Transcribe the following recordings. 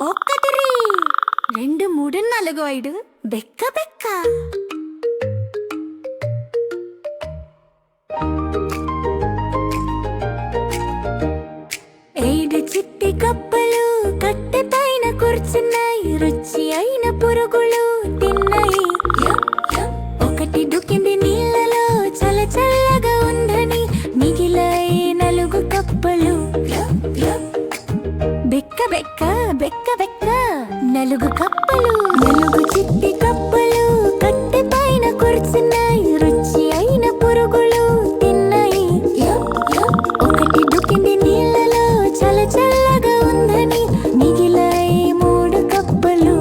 ఒకటి రెండు మూడు నాలుగు ఐదు బెక్క బెక్క. ఐదు చిట్టి కప్పలు కట్టె పైన కూర్చున్నాయి, రుచి అయిన పురుగులు తిన్నాయి. ఒకటి దుకింది నీళ్ళలో చల్ల చల్లగా ఉందని, మిగిలాయి నలుగు కప్పలు. బెక్క బెక్క బెక్క బెక్క నలుగు కప్పలు. నలుగు చిట్టి కప్పలు కట్టె పైన కూర్చున్నాయి, రుచి అయిన పురుగులు తిన్నాయి. ఒకటి దుకింది నీళ్ళలో చల్ల చల్లగా ఉందని, మిగిలాయి మూడు కప్పలు.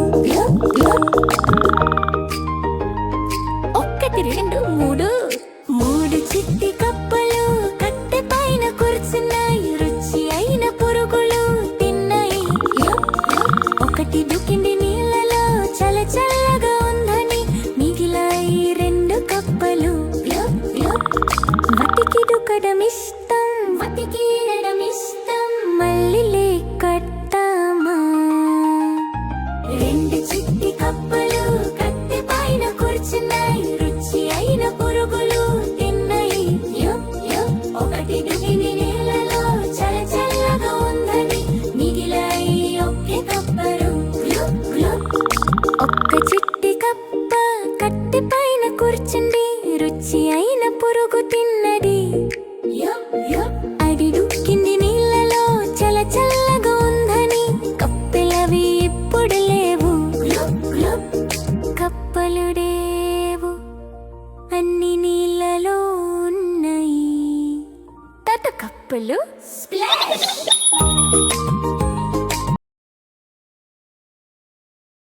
ఒకటి రెండు మూడు. మూడు చిట్టి కప్పలు కట్టె పైన కూర్చున్నాయి, రుచి అయిన పురుగులు తిన్నాయి. ఒకటి దుకింది నీళ్ళలో చల్ల చల్ల